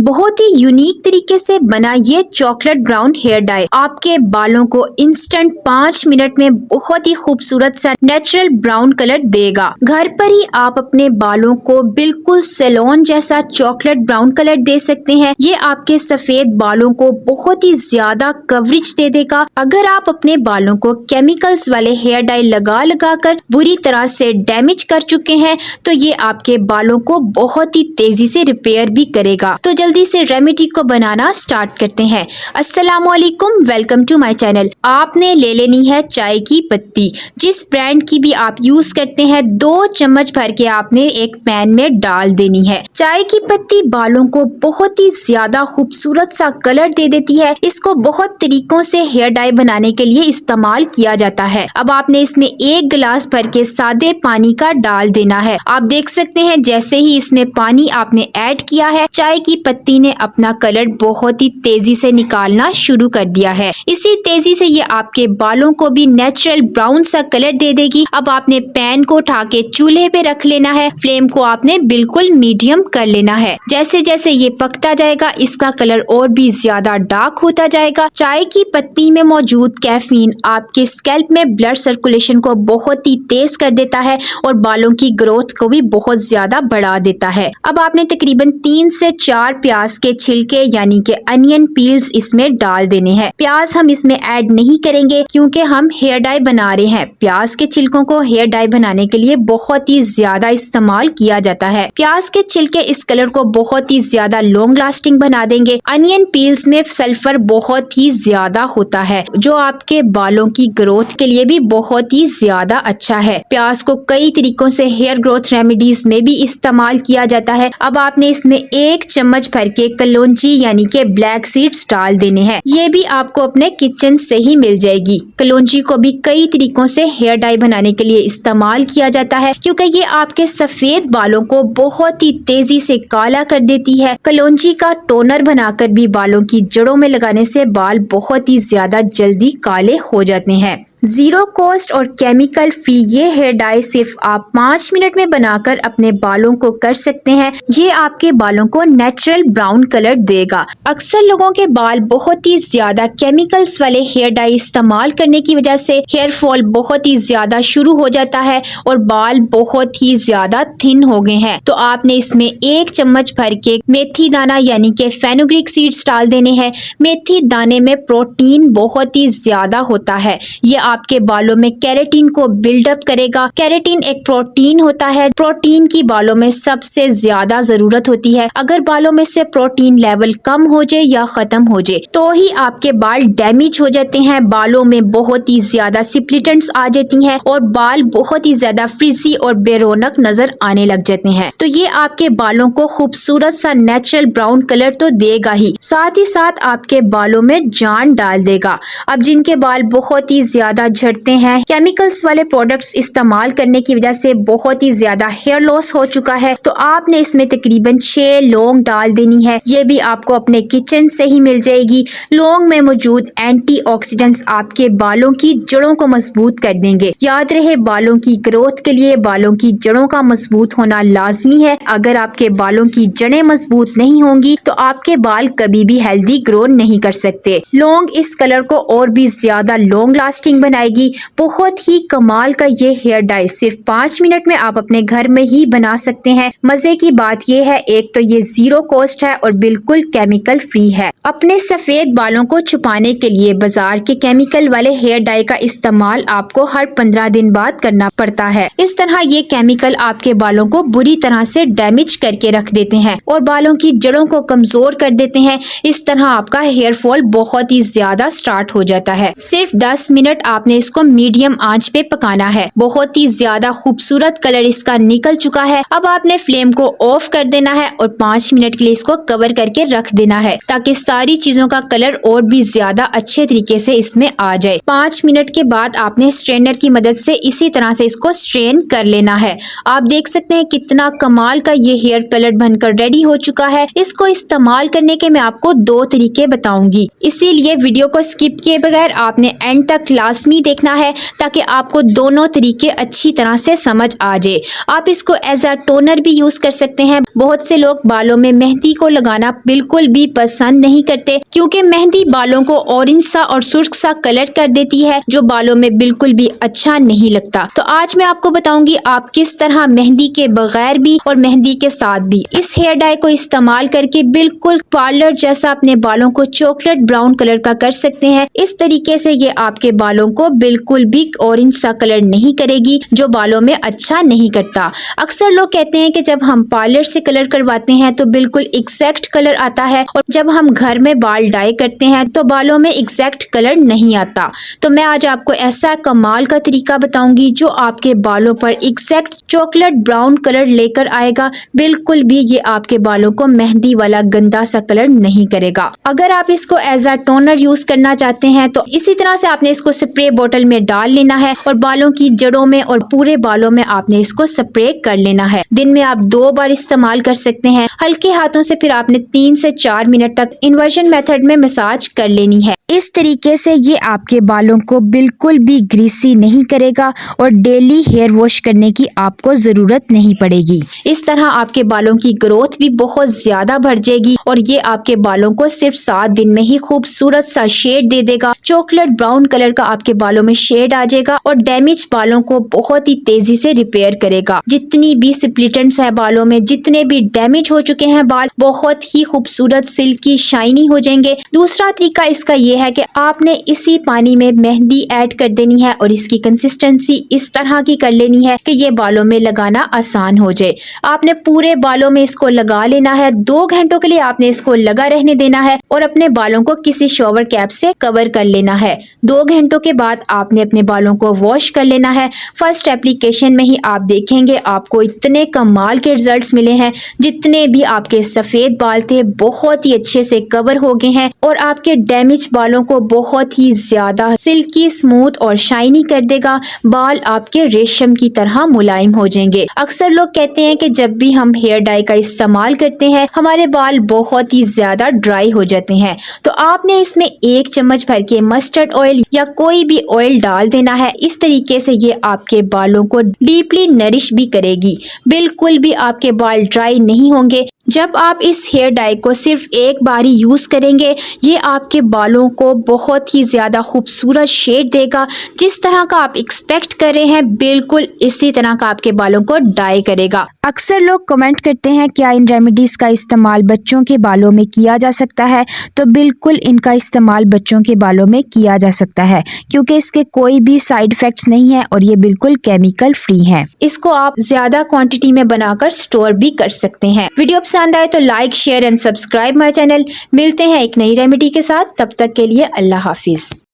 बहुत ही यूनिक तरीके से बना ये चॉकलेट ब्राउन हेयर डाई आपके बालों को इंस्टेंट 5 मिनट में बहुत ही खूबसूरत सा नेचुरल ब्राउन कलर देगा। घर पर ही आप अपने बालों को बिल्कुल सैलून जैसा चॉकलेट ब्राउन कलर दे सकते हैं। ये आपके सफेद बालों को बहुत ही ज्यादा कवरेज दे देगा। अगर आप अपने बालों को केमिकल्स वाले हेयर डाई लगा लगा कर बुरी तरह से डैमेज कर चुके हैं तो ये आपके बालों को बहुत ही तेजी से रिपेयर भी करेगा। तो जल्दी से रेमेडी को बनाना स्टार्ट करते हैं। अस्सलामुअलैकुम, वेलकम टू माय चैनल। आपने ले लेनी है चाय की पत्ती, जिस ब्रांड की भी आप यूज करते हैं। 2 चम्मच भर के आपने एक पैन में डाल देनी है। चाय की पत्ती बालों को बहुत ही ज्यादा खूबसूरत सा कलर दे देती है। इसको बहुत तरीकों से हेयर डाई बनाने के लिए इस्तेमाल किया जाता है। अब आपने इसमें 1 गिलास भर के सादे पानी का डाल देना है। आप देख सकते हैं जैसे ही इसमें पानी आपने ऐड किया है, चाय की पत्ती ने अपना कलर बहुत ही तेजी से निकालना शुरू कर दिया है। इसी तेजी से ये आपके बालों को भी नेचुरल ब्राउन सा कलर दे देगी। अब आपने पैन को उठा के चूल्हे पे रख लेना है। फ्लेम को आपने बिल्कुल मीडियम कर लेना है। जैसे जैसे ये पकता जाएगा इसका कलर और भी ज्यादा डार्क होता जाएगा। चाय की पत्ती में मौजूद कैफीन आपके स्कैल्प में ब्लड सर्कुलेशन को बहुत ही तेज कर देता है और बालों की ग्रोथ को भी बहुत ज्यादा बढ़ा देता है। अब आपने तकरीबन 3 से 4 प्याज के छिलके यानी कि अनियन पील्स इसमें डाल देने हैं। प्याज हम इसमें ऐड नहीं करेंगे क्योंकि हम हेयर डाई बना रहे हैं। प्याज के छिलकों को हेयर डाई बनाने के लिए बहुत ही ज्यादा इस्तेमाल किया जाता है। प्याज के छिलके इस कलर को बहुत ही ज्यादा लॉन्ग लास्टिंग बना देंगे। अनियन पील्स में सल्फर बहुत ही ज्यादा होता है जो आपके बालों की ग्रोथ के लिए भी बहुत ही ज्यादा अच्छा है। प्याज को कई तरीकों से हेयर ग्रोथ रेमेडीज में भी इस्तेमाल किया जाता है। अब आपने इसमें 1 चम्मच भर के कलौंजी यानी कि ब्लैक सीड्स डाल देने हैं। ये भी आपको अपने किचन से ही मिल जाएगी। कलौंजी को भी कई तरीकों से हेयर डाई बनाने के लिए इस्तेमाल किया जाता है क्योंकि ये आपके सफेद बालों को बहुत ही तेजी से काला कर देती है। कलौंजी का टोनर बनाकर भी बालों की जड़ों में लगाने से बाल बहुत ही ज्यादा जल्दी काले हो जाते हैं। 0 कॉस्ट और केमिकल फ्री ये हेयर डाई सिर्फ आप 5 मिनट में बनाकर अपने बालों को कर सकते हैं। ये आपके बालों को नेचुरल ब्राउन कलर देगा। अक्सर लोगों के बाल बहुत ही ज्यादा केमिकल्स वाले हेयर डाई इस्तेमाल करने की वजह से हेयर फॉल बहुत ही ज्यादा शुरू हो जाता है और बाल बहुत ही ज्यादा थिन हो गए हैं। तो आपने इसमें 1 चम्मच भर के मेथी दाना यानी कि फेनुग्रीक सीड्स डाल देने हैं। मेथी दाने में प्रोटीन बहुत ही ज्यादा होता है। ये आपके बालों में केराटिन को बिल्डअप करेगा। केराटिन एक प्रोटीन होता है। प्रोटीन की बालों में सबसे ज्यादा जरूरत होती है। अगर बालों में से प्रोटीन लेवल कम हो जाए या खत्म हो जाए तो ही आपके बाल डैमेज हो जाते हैं। बालों में बहुत ही ज्यादा स्प्लिटेंट्स आ जाती हैं और बाल बहुत ही ज्यादा फ्रिजी और बेरौनक नजर आने लग जाते हैं। तो ये आपके बालों को खूबसूरत सा नेचुरल ब्राउन कलर तो देगा ही, साथ ही साथ आपके बालों में जान डाल देगा। अब जिनके बाल बहुत ही ज्यादा झड़ते हैं, केमिकल्स वाले प्रोडक्ट्स इस्तेमाल करने की वजह से बहुत ही ज्यादा हेयर लॉस हो चुका है, तो आपने इसमें तकरीबन 6 लौंग डाल देनी है। ये भी आपको अपने किचन से ही मिल जाएगी। लौंग में मौजूद एंटीऑक्सीडेंट्स आपके बालों की जड़ों को मजबूत कर देंगे। याद रहे, बालों की ग्रोथ के लिए बालों की जड़ों का मजबूत होना लाजमी है। अगर आपके बालों की जड़ें मजबूत नहीं होंगी तो आपके बाल कभी भी हेल्दी ग्रो नहीं कर सकते। लौंग इस कलर को और भी ज्यादा लॉन्ग लास्टिंग बनाएगी। बहुत ही कमाल का ये हेयर डाई सिर्फ 5 मिनट में आप अपने घर में ही बना सकते हैं। मजे की बात ये है, एक तो ये 0 कॉस्ट है और बिल्कुल केमिकल फ्री है। अपने सफेद बालों को छुपाने के लिए बाजार के केमिकल वाले हेयर डाई का इस्तेमाल आपको हर 15 दिन बाद करना पड़ता है। इस तरह ये केमिकल आपके बालों को बुरी तरह से डैमेज करके रख देते हैं और बालों की जड़ों को कमजोर कर देते हैं। इस तरह आपका हेयर फॉल बहुत ही ज्यादा स्टार्ट हो जाता है। सिर्फ 10 मिनट आपने इसको मीडियम आंच पे पकाना है। बहुत ही ज्यादा खूबसूरत कलर इसका निकल चुका है। अब आपने फ्लेम को ऑफ कर देना है और 5 मिनट के लिए इसको कवर करके रख देना है ताकि सारी चीजों का कलर और भी ज्यादा अच्छे तरीके से इसमें आ जाए। 5 मिनट के बाद आपने स्ट्रेनर की मदद से इसी तरह से इसको स्ट्रेन कर लेना है। आप देख सकते हैं कितना कमाल का ये हेयर कलर बनकर रेडी हो चुका है। इसको इस्तेमाल करने के मैं आपको 2 तरीके बताऊंगी, इसीलिए वीडियो को स्किप किए बगैर आपने एंड तक लास्ट लाजमी देखना है ताकि आपको दोनों तरीके अच्छी तरह से समझ आ जाए। आप इसको एज अ टोनर भी यूज कर सकते हैं। बहुत से लोग बालों में मेहंदी को लगाना बिल्कुल भी पसंद नहीं करते क्योंकि मेहंदी बालों को ऑरेंज सा और सुर्ख सा कलर कर देती है जो बालों में बिल्कुल भी अच्छा नहीं लगता। तो आज मैं आपको बताऊंगी आप किस तरह मेहंदी के बगैर भी और मेहंदी के साथ भी इस हेयर डाई को इस्तेमाल करके बिल्कुल पार्लर जैसा अपने बालों को चॉकलेट ब्राउन कलर का कर सकते हैं। इस तरीके से ये आपके बालों को बिल्कुल भी ऑरेंज सा कलर नहीं करेगी जो बालों में अच्छा नहीं करता। अक्सर लोग कहते हैं कि जब हम पार्लर से कलर करवाते हैं तो बिल्कुल एग्जैक्ट कलर आता है और जब हम घर में बाल डाई करते हैं तो बालों में एग्जैक्ट कलर नहीं आता। तो मैं आज आपको ऐसा कमाल का तरीका बताऊंगी जो आपके बालों पर एग्जैक्ट चॉकलेट ब्राउन कलर लेकर आएगा। बिल्कुल भी ये आपके बालों को मेहंदी वाला गंदा सा कलर नहीं करेगा। अगर आप इसको एज अ टोनर यूज करना चाहते हैं तो इसी तरह से आपने इसको स्प्रे बोतल में डाल लेना है और बालों की जड़ों में और पूरे बालों में आपने इसको स्प्रे कर लेना है। दिन में आप 2 बार इस्तेमाल कर सकते हैं। हल्के हाथों से फिर आपने 3 से 4 मिनट तक इन्वर्जन मेथड में मसाज कर लेनी है। इस तरीके से ये आपके बालों को बिल्कुल भी ग्रीसी नहीं करेगा और डेली हेयर वॉश करने की आपको जरूरत नहीं पड़ेगी। इस तरह आपके बालों की ग्रोथ भी बहुत ज्यादा बढ़ जाएगी और ये आपके बालों को सिर्फ 7 दिन में ही खूबसूरत सा शेड दे देगा। चॉकलेट ब्राउन कलर का आपके बालों में शेड आ जाएगा और डैमेज बालों को बहुत ही तेजी से रिपेयर करेगा। जितनी भी स्प्लिटेंट्स है बालों में, जितने भी डैमेज हो चुके हैं बाल, बहुत ही खूबसूरत सिल्की शाइनी हो जाएंगे। दूसरा तरीका इसका ये है कि आपने इसी पानी में मेहंदी ऐड कर देनी है और इसकी कंसिस्टेंसी इस तरह की कर लेनी है कि ये बालों में लगाना आसान हो जाए। आपने पूरे बालों में इसको लगा लेना है। 2 घंटों के लिए आपने इसको लगा रहने देना है और अपने बालों को किसी शॉवर कैप से कवर कर लेना है। 2 घंटों के बाद आपने अपने बालों को वॉश कर लेना है। फर्स्ट एप्लीकेशन में ही आप देखेंगे आपको इतने कमाल के रिजल्ट्स मिले हैं। जितने भी आपके सफेद बाल थे बहुत ही अच्छे से कवर हो गए हैं और आपके डैमेज बालों को बहुत ही ज्यादा सिल्की, स्मूथ और शाइनी कर देगा। बाल आपके रेशम की तरह मुलायम हो जाएंगे। अक्सर लोग कहते हैं कि जब भी हम हेयर डाई का इस्तेमाल करते हैं हमारे बाल बहुत ही ज्यादा ड्राई हो जाते हैं। तो आपने इसमें 1 चम्मच भर के मस्टर्ड ऑयल या कोई भी ऑयल डाल देना है। इस तरीके से ये आपके बालों को डीपली नरिश भी करेगी। बिल्कुल भी आपके बाल ड्राई नहीं होंगे। जब आप इस हेयर डाई को सिर्फ एक बार ही यूज करेंगे ये आपके बालों को बहुत ही ज्यादा खूबसूरत शेड देगा। जिस तरह का आप एक्सपेक्ट कर रहे हैं बिल्कुल इसी तरह का आपके बालों को डाई करेगा। अक्सर लोग कमेंट करते हैं क्या इन रेमेडीज का इस्तेमाल बच्चों के बालों में किया जा सकता है। तो बिल्कुल इनका इस्तेमाल बच्चों के बालों में किया जा सकता है क्योंकि इसके कोई भी साइड इफेक्ट्स नहीं है और ये बिल्कुल केमिकल फ्री है। इसको आप ज्यादा क्वांटिटी में बनाकर स्टोर भी कर सकते हैं। वीडियो पसंद आए तो like, share and subscribe my channel. मिलते हैं एक नई रेमेडी के साथ, तब तक के लिए अल्लाह हाफिज।